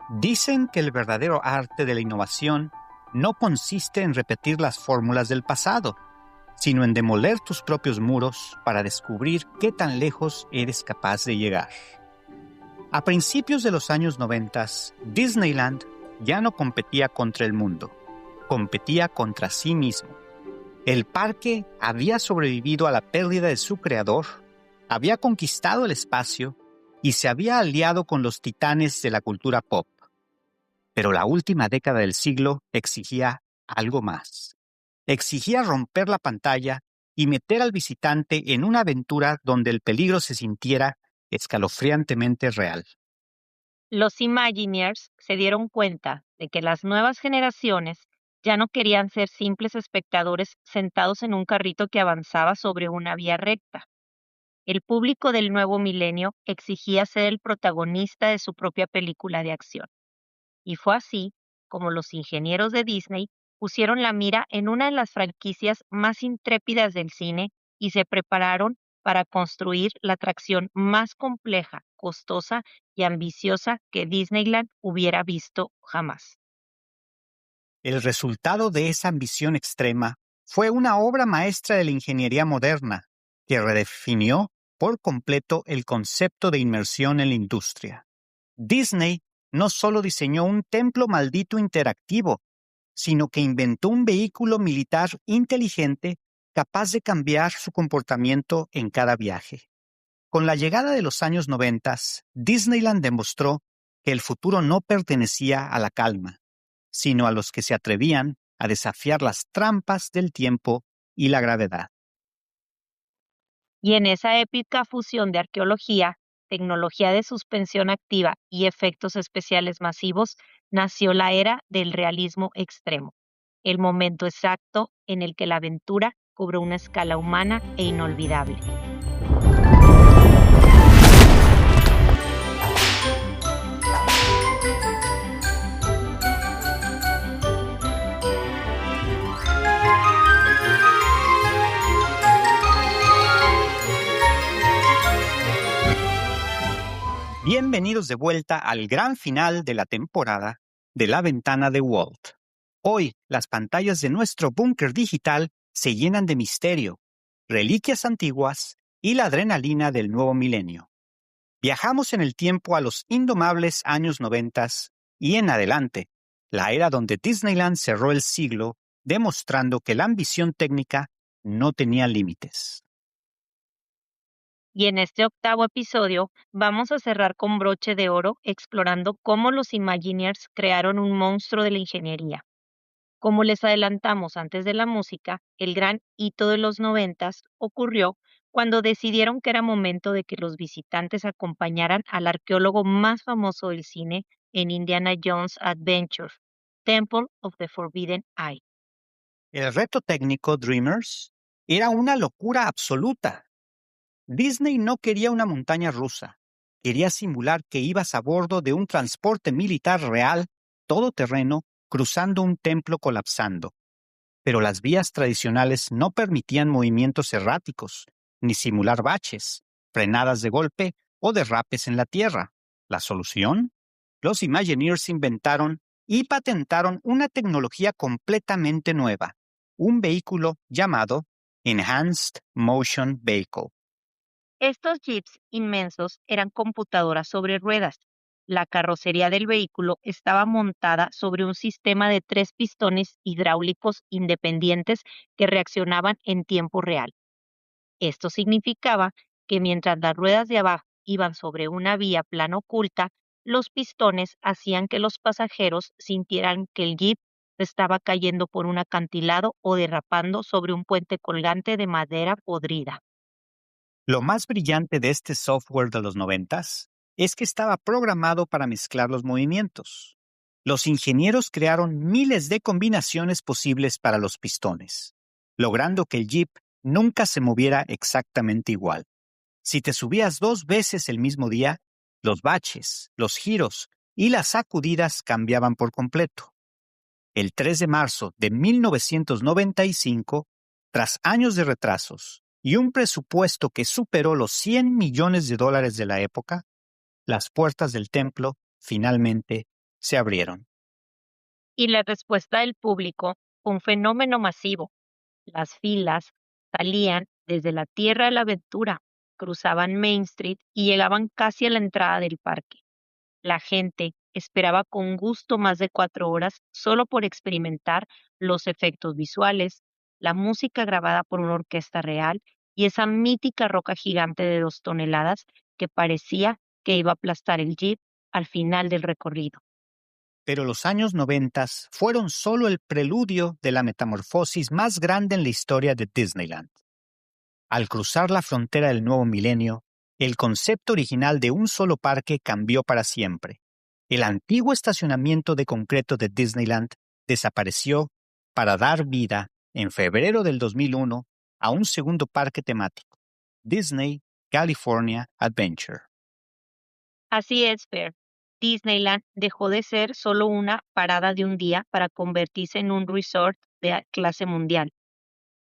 Dicen que el verdadero arte de la innovación no consiste en repetir las fórmulas del pasado, sino en demoler tus propios muros para descubrir qué tan lejos eres capaz de llegar. A principios de los años 90, Disneyland ya no competía contra el mundo, competía contra sí mismo. El parque había sobrevivido a la pérdida de su creador, había conquistado el espacio y se había aliado con los titanes de la cultura pop. Pero la última década del siglo exigía algo más. Exigía romper la pantalla y meter al visitante en una aventura donde el peligro se sintiera escalofriantemente real. Los Imagineers se dieron cuenta de que las nuevas generaciones ya no querían ser simples espectadores sentados en un carrito que avanzaba sobre una vía recta. El público del nuevo milenio exigía ser el protagonista de su propia película de acción. Y fue así como los ingenieros de Disney pusieron la mira en una de las franquicias más intrépidas del cine y se prepararon para construir la atracción más compleja, costosa y ambiciosa que Disneyland hubiera visto jamás. El resultado de esa ambición extrema fue una obra maestra de la ingeniería moderna que redefinió por completo el concepto de inmersión en la industria. Disney no solo diseñó un templo maldito interactivo, sino que inventó un vehículo militar inteligente capaz de cambiar su comportamiento en cada viaje. Con la llegada de los años 90, Disneyland demostró que el futuro no pertenecía a la calma, sino a los que se atrevían a desafiar las trampas del tiempo y la gravedad. Y en esa épica fusión de arqueología, tecnología de suspensión activa y efectos especiales masivos, nació la era del realismo extremo, el momento exacto en el que la aventura cobró una escala humana e inolvidable. Bienvenidos de vuelta al gran final de la temporada de La Ventana de Walt. Hoy, las pantallas de nuestro búnker digital se llenan de misterio, reliquias antiguas y la adrenalina del nuevo milenio. Viajamos en el tiempo a los indomables años 90 y en adelante, la era donde Disneyland cerró el siglo, demostrando que la ambición técnica no tenía límites. Y en este octavo episodio vamos a cerrar con broche de oro explorando cómo los Imagineers crearon un monstruo de la ingeniería. Como les adelantamos antes de la música, el gran hito de los 90 ocurrió cuando decidieron que era momento de que los visitantes acompañaran al arqueólogo más famoso del cine en Indiana Jones Adventure, Temple of the Forbidden Eye. El reto técnico Dreamers era una locura absoluta. Disney no quería una montaña rusa. Quería simular que ibas a bordo de un transporte militar real, todoterreno, cruzando un templo colapsando. Pero las vías tradicionales no permitían movimientos erráticos, ni simular baches, frenadas de golpe o derrapes en la tierra. ¿La solución? Los Imagineers inventaron y patentaron una tecnología completamente nueva, un vehículo llamado Enhanced Motion Vehicle. Estos jeeps inmensos eran computadoras sobre ruedas. La carrocería del vehículo estaba montada sobre un sistema de 3 pistones hidráulicos independientes que reaccionaban en tiempo real. Esto significaba que mientras las ruedas de abajo iban sobre una vía plana oculta, los pistones hacían que los pasajeros sintieran que el jeep estaba cayendo por un acantilado o derrapando sobre un puente colgante de madera podrida. Lo más brillante de este software de los 90 es que estaba programado para mezclar los movimientos. Los ingenieros crearon miles de combinaciones posibles para los pistones, logrando que el Jeep nunca se moviera exactamente igual. Si te subías 2 veces el mismo día, los baches, los giros y las sacudidas cambiaban por completo. El 3 de marzo de 1995, tras años de retrasos y un presupuesto que superó los $100 millones de la época, las puertas del templo finalmente se abrieron. Y la respuesta del público fue un fenómeno masivo. Las filas salían desde la Tierra de la Aventura, cruzaban Main Street y llegaban casi a la entrada del parque. La gente esperaba con gusto más de 4 horas solo por experimentar los efectos visuales, la música grabada por una orquesta real y esa mítica roca gigante de 2 toneladas que parecía que iba a aplastar el jeep al final del recorrido. Pero los años 90 fueron solo el preludio de la metamorfosis más grande en la historia de Disneyland. Al cruzar la frontera del nuevo milenio, el concepto original de un solo parque cambió para siempre. El antiguo estacionamiento de concreto de Disneyland desapareció para dar vida, en febrero del 2001, a un segundo parque temático, Disney California Adventure. Así es, Fer. Disneyland dejó de ser solo una parada de un día para convertirse en un resort de clase mundial.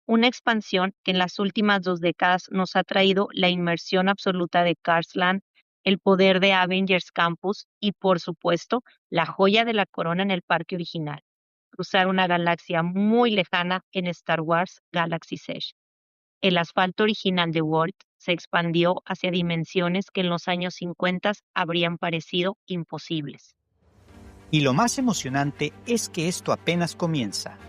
Una expansión que en las últimas 2 décadas nos ha traído la inmersión absoluta de Cars Land, el poder de Avengers Campus y, por supuesto, la joya de la corona en el parque original, cruzar una galaxia muy lejana en Star Wars Galaxy's Edge. El asfalto original de Walt se expandió hacia dimensiones que en los años 50 habrían parecido imposibles. Y lo más emocionante es que esto apenas comienza.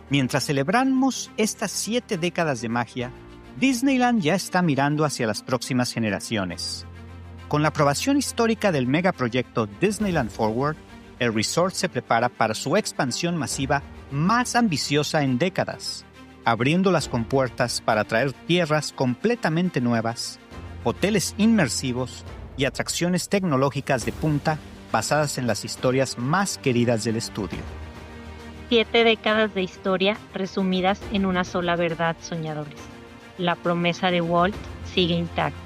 Mientras celebramos estas 7 décadas de magia, Disneyland ya está mirando hacia las próximas generaciones. Con la aprobación histórica del megaproyecto Disneyland Forward, el resort se prepara para su expansión masiva más ambiciosa en décadas, abriendo las compuertas para traer tierras completamente nuevas, hoteles inmersivos y atracciones tecnológicas de punta basadas en las historias más queridas del estudio. 7 décadas de historia resumidas en una sola verdad, soñadores. La promesa de Walt sigue intacta.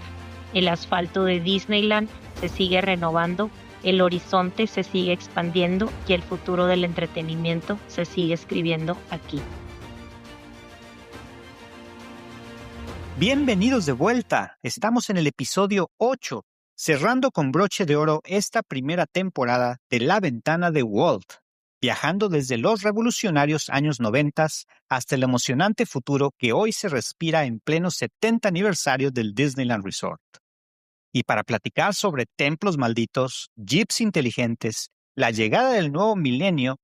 El asfalto de Disneyland se sigue renovando, el horizonte se sigue expandiendo y el futuro del entretenimiento se sigue escribiendo aquí. Bienvenidos de vuelta. Estamos en el episodio 8, cerrando con broche de oro esta primera temporada de La Ventana de Walt, viajando desde los revolucionarios años 90 hasta el emocionante futuro que hoy se respira en pleno 70 aniversario del Disneyland Resort. Y para platicar sobre templos malditos, jeeps inteligentes, la llegada del nuevo milenio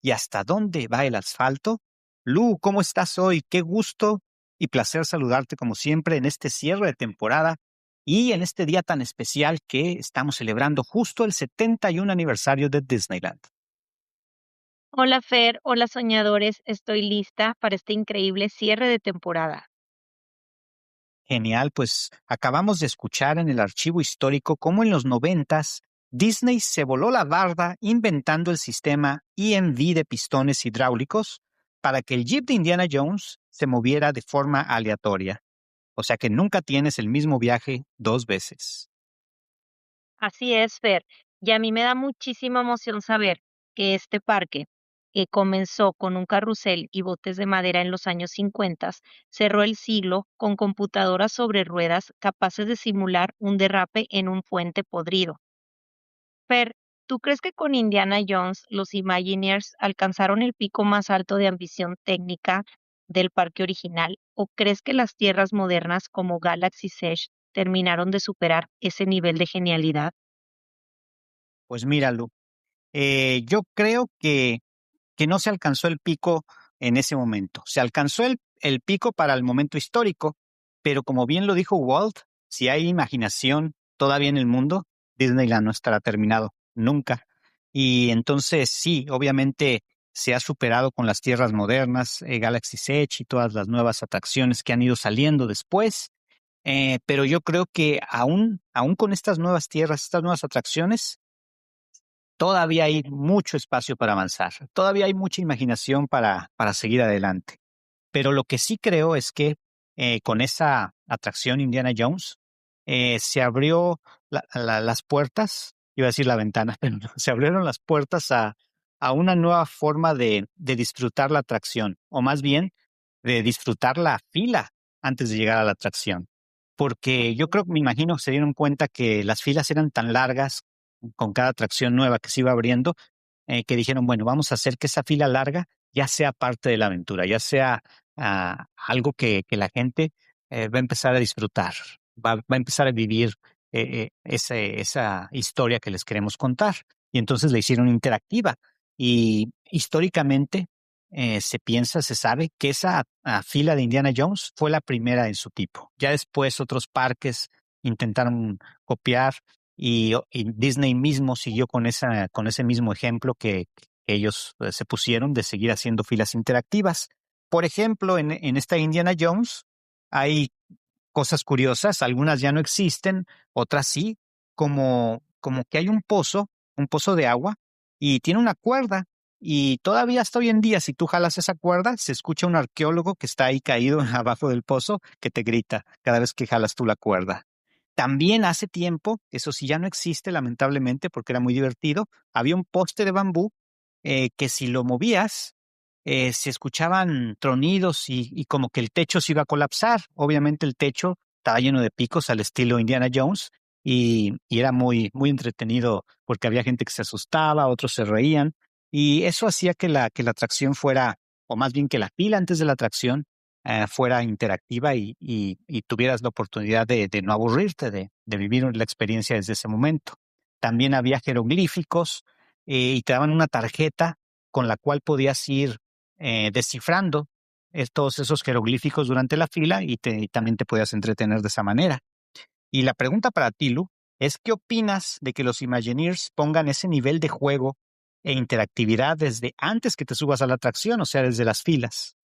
y hasta dónde va el asfalto, Lu, ¿cómo estás hoy? Qué gusto y placer saludarte como siempre en este cierre de temporada y en este día tan especial que estamos celebrando justo el 71 aniversario de Disneyland. Hola Fer, hola soñadores, estoy lista para este increíble cierre de temporada. Genial, pues acabamos de escuchar en el archivo histórico cómo en los 90s Disney se voló la barda inventando el sistema EMV de pistones hidráulicos para que el Jeep de Indiana Jones se moviera de forma aleatoria. O sea que nunca tienes el mismo viaje 2 veces. Así es, Fer, y a mí me da muchísima emoción saber que este parque, que comenzó con un carrusel y botes de madera en los años 50, cerró el siglo con computadoras sobre ruedas capaces de simular un derrape en un puente podrido. Fer, ¿tú crees que con Indiana Jones los Imagineers alcanzaron el pico más alto de ambición técnica del parque original? ¿O crees que las tierras modernas como Galaxy's Edge terminaron de superar ese nivel de genialidad? Pues míralo, yo creo que no se alcanzó el pico en ese momento. Se alcanzó el pico para el momento histórico, pero como bien lo dijo Walt, si hay imaginación todavía en el mundo, Disneyland no estará terminado nunca. Y entonces sí, obviamente se ha superado con las tierras modernas, Galaxy's Edge y todas las nuevas atracciones que han ido saliendo después. Pero yo creo que aún con estas nuevas tierras, estas nuevas atracciones, todavía hay mucho espacio para avanzar, todavía hay mucha imaginación para seguir adelante. Pero lo que sí creo es que con esa atracción Indiana Jones se abrió las puertas, iba a decir la ventana, pero no, se abrieron las puertas a una nueva forma de disfrutar la atracción, o más bien de disfrutar la fila antes de llegar a la atracción. Porque yo creo que me imagino que se dieron cuenta que las filas eran tan largas con cada atracción nueva que se iba abriendo, que dijeron, bueno, vamos a hacer que esa fila larga ya sea parte de la aventura, ya sea algo que la gente va a empezar a disfrutar, va a empezar a vivir esa historia que les queremos contar. Y entonces la hicieron interactiva. Y históricamente se piensa, se sabe que esa fila de Indiana Jones fue la primera en su tipo. Ya después otros parques intentaron copiar y Disney mismo siguió con ese mismo ejemplo que ellos se pusieron de seguir haciendo filas interactivas. Por ejemplo, en esta Indiana Jones hay cosas curiosas, algunas ya no existen, otras sí, como que hay un pozo de agua, y tiene una cuerda, y todavía hasta hoy en día, si tú jalas esa cuerda, se escucha un arqueólogo que está ahí caído abajo del pozo que te grita cada vez que jalas tú la cuerda. También hace tiempo, eso sí ya no existe lamentablemente porque era muy divertido, había un poste de bambú que si lo movías, se escuchaban tronidos y como que el techo se iba a colapsar. Obviamente el techo estaba lleno de picos al estilo Indiana Jones y era muy entretenido porque había gente que se asustaba, otros se reían y eso hacía que la atracción fuera, o más bien que la fila antes de la atracción fuera interactiva y tuvieras la oportunidad de no aburrirte, de vivir la experiencia desde ese momento. También había jeroglíficos y te daban una tarjeta con la cual podías ir descifrando todos esos jeroglíficos durante la fila y también te podías entretener de esa manera. Y la pregunta para ti, Lu, es ¿qué opinas de que los Imagineers pongan ese nivel de juego e interactividad desde antes que te subas a la atracción, o sea, desde las filas?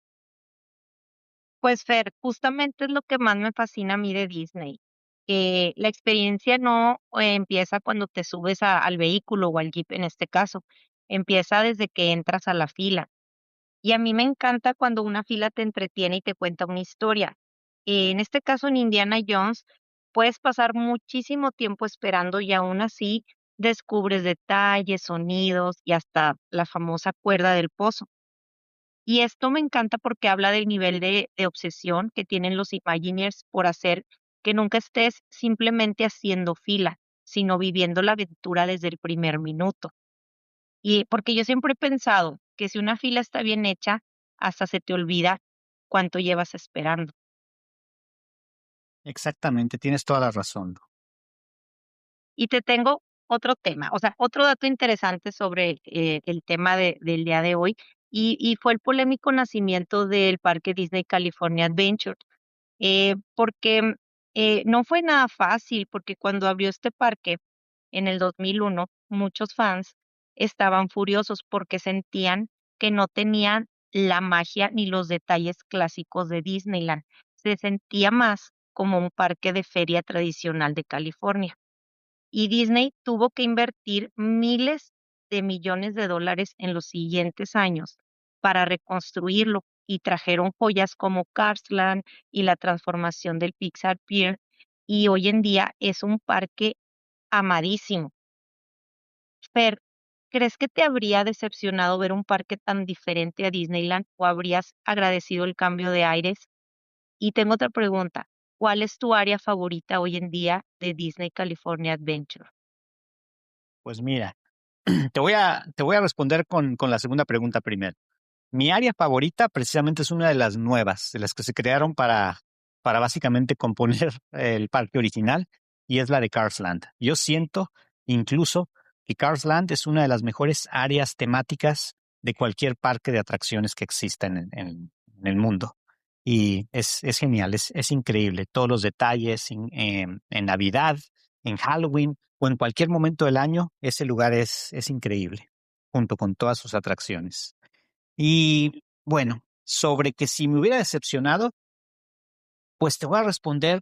Pues Fer, justamente es lo que más me fascina a mí de Disney, que la experiencia no empieza cuando te subes al vehículo o al Jeep en este caso, empieza desde que entras a la fila. Y a mí me encanta cuando una fila te entretiene y te cuenta una historia. En este caso, en Indiana Jones, puedes pasar muchísimo tiempo esperando y aún así descubres detalles, sonidos y hasta la famosa cuerda del pozo. Y esto me encanta porque habla del nivel de obsesión que tienen los Imagineers por hacer que nunca estés simplemente haciendo fila, sino viviendo la aventura desde el primer minuto. Y porque yo siempre he pensado que si una fila está bien hecha, hasta se te olvida cuánto llevas esperando. Exactamente, tienes toda la razón. Y te tengo otro tema, o sea, otro dato interesante sobre el tema del día de hoy, y fue el polémico nacimiento del Parque Disney California Adventure. Porque no fue nada fácil, porque cuando abrió este parque en el 2001, muchos fans estaban furiosos porque sentían que no tenían la magia ni los detalles clásicos de Disneyland. Se sentía más como un parque de feria tradicional de California. Y Disney tuvo que invertir miles de millones de dólares en los siguientes años para reconstruirlo y trajeron joyas como Cars Land y la transformación del Pixar Pier y hoy en día es un parque amadísimo. Fer, ¿crees que te habría decepcionado ver un parque tan diferente a Disneyland o habrías agradecido el cambio de aires? Y tengo otra pregunta. ¿Cuál es tu área favorita hoy en día de Disney California Adventure? Pues mira, te voy a responder con la segunda pregunta primero. Mi área favorita precisamente es una de las nuevas, de las que se crearon para básicamente componer el parque original, y es la de Cars Land. Yo siento incluso que Cars Land es una de las mejores áreas temáticas de cualquier parque de atracciones que exista en el mundo. Y es genial, es increíble. Todos los detalles en Navidad, en Halloween o en cualquier momento del año, ese lugar es increíble, junto con todas sus atracciones. Y bueno, sobre que si me hubiera decepcionado, pues te voy a responder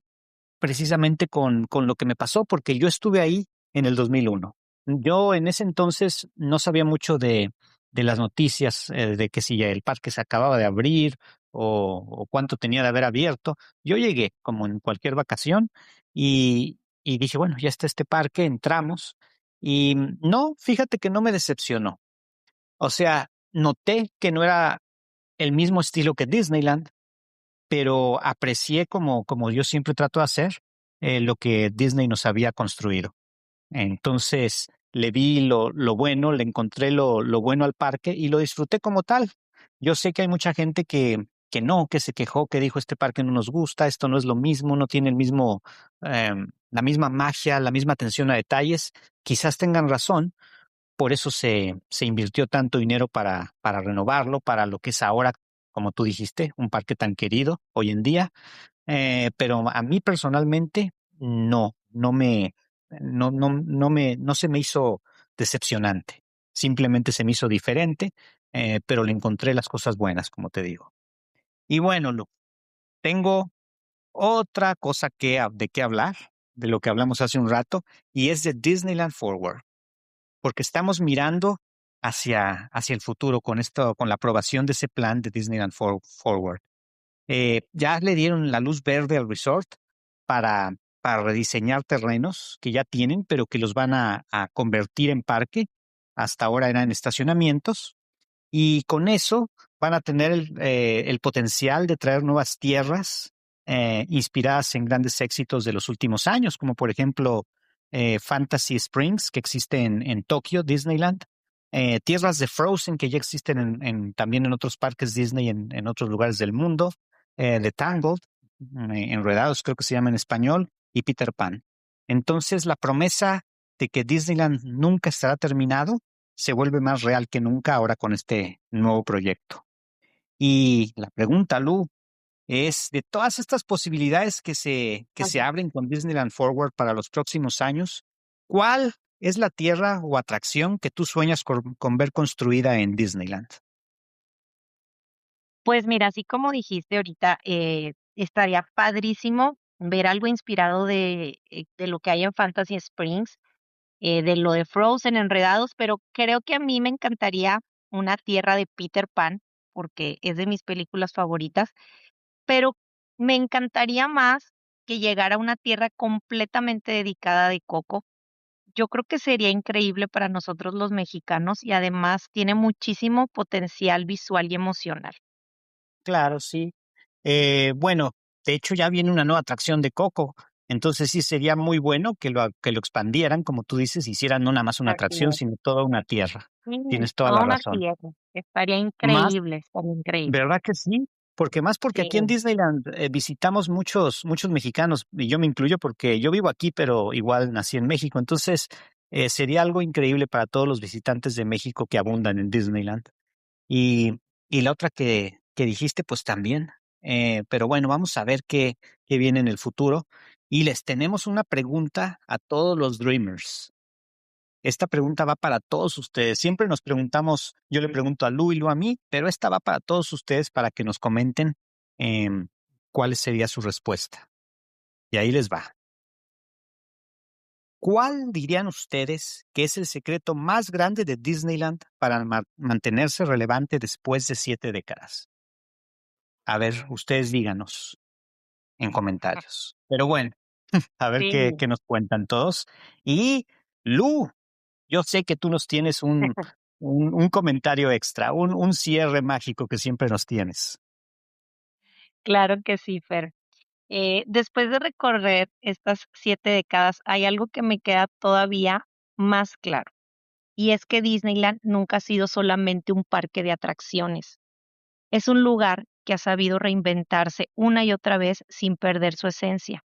precisamente con lo que me pasó, porque yo estuve ahí en el 2001. Yo en ese entonces no sabía mucho de las noticias, de que si el parque se acababa de abrir o cuánto tenía de haber abierto. Yo llegué como en cualquier vacación y dije, bueno, ya está este parque, entramos. Y no, fíjate que no me decepcionó. O sea, noté que no era el mismo estilo que Disneyland, pero aprecié como yo siempre trato de hacer lo que Disney nos había construido. Entonces, le vi lo bueno, le encontré lo bueno al parque y lo disfruté como tal. Yo sé que hay mucha gente que no, que se quejó, que dijo este parque no nos gusta, esto no es lo mismo, no tiene el mismo, la misma magia, la misma atención a detalles. Quizás tengan razón, por eso se invirtió tanto dinero para renovarlo, para lo que es ahora, como tú dijiste, un parque tan querido hoy en día. Pero a mí personalmente no se me hizo decepcionante. Simplemente se me hizo diferente, pero le encontré las cosas buenas, como te digo. Y bueno, Lu, tengo otra cosa de qué hablar, de lo que hablamos hace un rato, y es de Disneyland Forward, porque estamos mirando hacia el futuro con esto, con la aprobación de ese plan de Forward. Ya le dieron la luz verde al resort para, para rediseñar terrenos que ya tienen, pero que los van a convertir en parque. Hasta ahora eran estacionamientos. Y con eso van a tener el potencial de traer nuevas tierras inspiradas en grandes éxitos de los últimos años, como por ejemplo Fantasy Springs, que existe en Tokio, Disneyland. Tierras de Frozen que ya existen también en otros parques Disney en otros lugares del mundo. The Tangled, Enredados creo que se llama en español, y Peter Pan. Entonces la promesa de que Disneyland nunca estará terminado se vuelve más real que nunca ahora con este nuevo proyecto. Y la pregunta, Lu, es de todas estas posibilidades que se abren con Disneyland Forward para los próximos años, ¿cuál es la tierra o atracción que tú sueñas con ver construida en Disneyland? Pues mira, así como dijiste ahorita, estaría padrísimo ver algo inspirado de lo que hay en Fantasy Springs, de lo de Frozen, Enredados, pero creo que a mí me encantaría una tierra de Peter Pan, porque es de mis películas favoritas, pero me encantaría más que llegara a una tierra completamente dedicada de Coco. Yo creo que sería increíble para nosotros los mexicanos y además tiene muchísimo potencial visual y emocional. Claro, sí. Bueno, de hecho ya viene una nueva atracción de Coco, entonces sí sería muy bueno que lo expandieran, como tú dices, hicieran no nada más una Así atracción, es. sino toda una tierra. Sí, Tienes toda toda la una razón. tierra. Estaría Más, increíble, estaría increíble. ¿verdad que sí? Porque aquí en Sí, Disneyland visitamos muchos mexicanos, y yo me incluyo porque yo vivo aquí, pero igual nací en México, entonces sería algo increíble para todos los visitantes de México que abundan en Disneyland. Y, y la otra que dijiste, pues también. Pero bueno, vamos a ver qué viene en el futuro. Y les tenemos una pregunta a todos los Dreamers. Esta pregunta va para todos ustedes. Siempre nos preguntamos, yo le pregunto a Lu y Lu a mí, pero esta va para todos ustedes para que nos comenten cuál sería su respuesta. Y ahí les va. ¿Cuál dirían ustedes que es el secreto más grande de Disneyland para mantenerse relevante después de 7 décadas? A ver, ustedes díganos en comentarios. Pero bueno, a ver sí. qué nos cuentan todos. Y Lu, yo sé que tú nos tienes un comentario extra, un cierre mágico que siempre nos tienes. Claro que sí, Fer. Después de recorrer estas 7 décadas, hay algo que me queda todavía más claro, y es que Disneyland nunca ha sido solamente un parque de atracciones. Es un lugar que ha sabido reinventarse una y otra vez sin perder su esencia.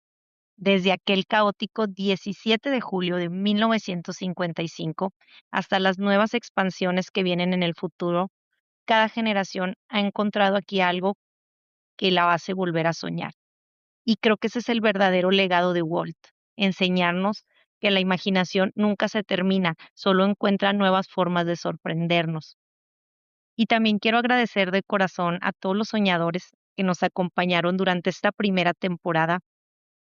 Desde aquel caótico 17 de julio de 1955 hasta las nuevas expansiones que vienen en el futuro, cada generación ha encontrado aquí algo que la hace volver a soñar. Y creo que ese es el verdadero legado de Walt, enseñarnos que la imaginación nunca se termina, solo encuentra nuevas formas de sorprendernos. Y también quiero agradecer de corazón a todos los soñadores que nos acompañaron durante esta primera temporada.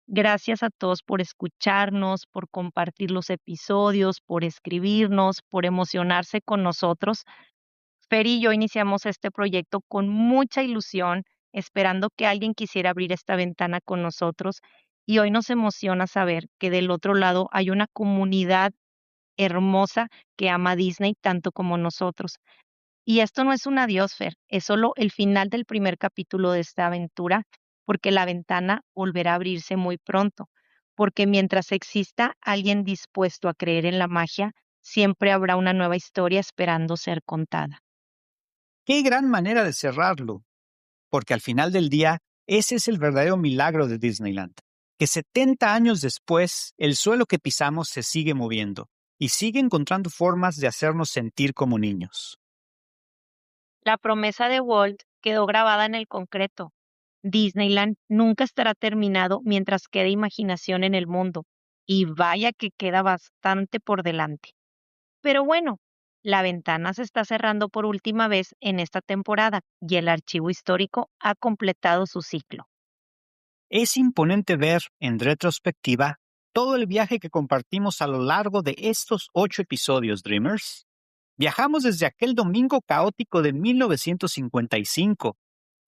Gracias a todos por escucharnos, por compartir los episodios, por escribirnos, por emocionarse con nosotros. Fer y yo iniciamos este proyecto con mucha ilusión, esperando que alguien quisiera abrir esta ventana con nosotros. Y hoy nos emociona saber que del otro lado hay una comunidad hermosa que ama Disney tanto como nosotros. Y esto no es un adiós, Fer, es solo el final del primer capítulo de esta aventura, porque la ventana volverá a abrirse muy pronto, porque mientras exista alguien dispuesto a creer en la magia, Siempre habrá una nueva historia esperando ser contada. Qué gran manera de cerrarlo, porque al final del día, ese es el verdadero milagro de Disneyland, que 70 años después, el suelo que pisamos se sigue moviendo y sigue encontrando formas de hacernos sentir como niños. La promesa de Walt quedó grabada en el concreto. Disneyland nunca estará terminado mientras quede imaginación en el mundo. Y vaya que queda bastante por delante. Pero bueno, la ventana se está cerrando por última vez en esta temporada y el archivo histórico ha completado su ciclo. Es imponente ver, en retrospectiva, todo el viaje que compartimos a lo largo de estos 8 episodios, Dreamers. Viajamos desde aquel domingo caótico de 1955.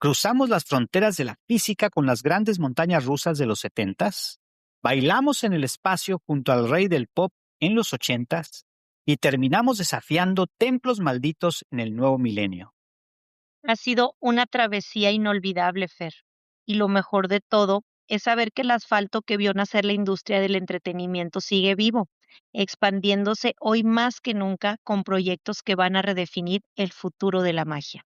Cruzamos las fronteras de la física con las grandes montañas rusas de los 70s. Bailamos en el espacio junto al rey del pop en los 80s. Y terminamos desafiando templos malditos en el nuevo milenio. Ha sido una travesía inolvidable, Fer. Y lo mejor de todo es saber que el asfalto que vio nacer la industria del entretenimiento sigue vivo, expandiéndose hoy más que nunca con proyectos que van a redefinir el futuro de la magia.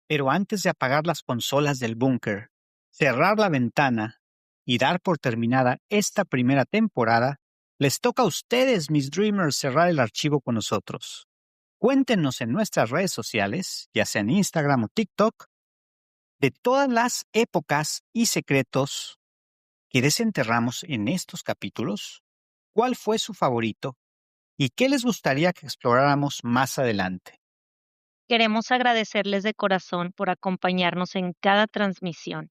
Pero antes de apagar las consolas del búnker, cerrar la ventana y dar por terminada esta primera temporada, les toca a ustedes, mis Dreamers, cerrar el archivo con nosotros. Cuéntenos en nuestras redes sociales, ya sea en Instagram o TikTok, de todas las épocas y secretos que desenterramos en estos capítulos, cuál fue su favorito y qué les gustaría que exploráramos más adelante. Queremos agradecerles de corazón por acompañarnos en cada transmisión.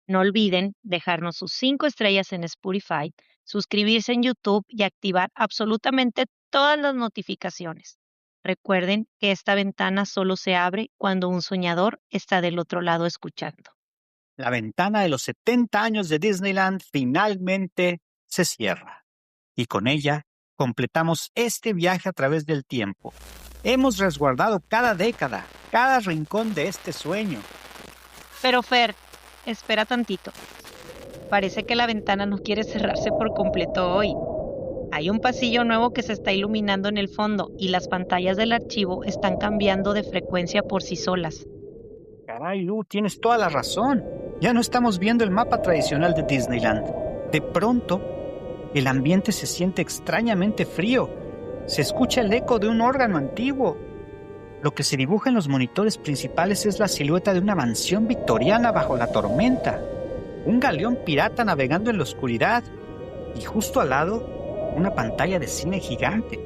No olviden dejarnos sus 5 estrellas en Spotify, suscribirse en YouTube y activar absolutamente todas las notificaciones. Recuerden que esta ventana solo se abre cuando un soñador está del otro lado escuchando. La ventana de los 70 años de Disneyland finalmente se cierra. Y con ella completamos este viaje a través del tiempo. Hemos resguardado cada década, cada rincón de este sueño. Pero Fer, espera tantito. Parece que la ventana no quiere cerrarse por completo hoy. Hay un pasillo nuevo que se está iluminando en el fondo y las pantallas del archivo están cambiando de frecuencia por sí solas. Caray, Lu, tienes toda la razón. Ya no estamos viendo el mapa tradicional de Disneyland. De pronto, el ambiente se siente extrañamente frío. Se escucha el eco de un órgano antiguo. Lo que se dibuja en los monitores principales es la silueta de una mansión victoriana bajo la tormenta. Un galeón pirata navegando en la oscuridad. Y justo al lado, una pantalla de cine gigante.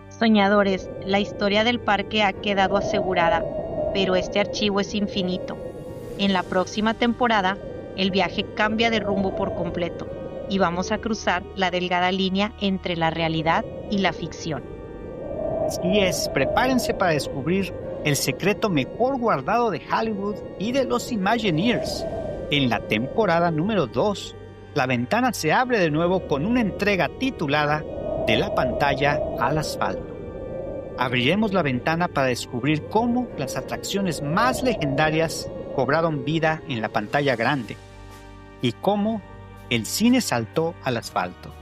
Soñadores, la historia del parque ha quedado asegurada, pero este archivo es infinito. En la próxima temporada, el viaje cambia de rumbo por completo y vamos a cruzar la delgada línea entre la realidad y la ficción. Así es, prepárense para descubrir el secreto mejor guardado de Hollywood y de los Imagineers. En la temporada número 2, la ventana se abre de nuevo con una entrega titulada De la pantalla al asfalto. Abriremos la ventana para descubrir cómo las atracciones más legendarias cobraron vida en la pantalla grande y cómo el cine saltó al asfalto.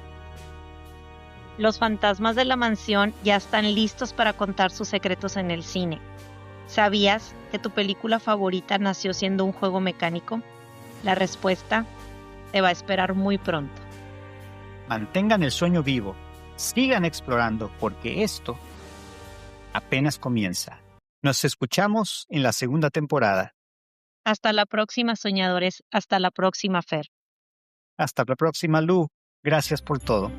Los fantasmas de la mansión ya están listos para contar sus secretos en el cine. ¿Sabías que tu película favorita nació siendo un juego mecánico? La respuesta te va a esperar muy pronto. Mantengan el sueño vivo, sigan explorando porque esto apenas comienza. Nos escuchamos en la segunda temporada. Hasta la próxima, soñadores. Hasta la próxima, Fer. Hasta la próxima, Lu. Gracias por todo.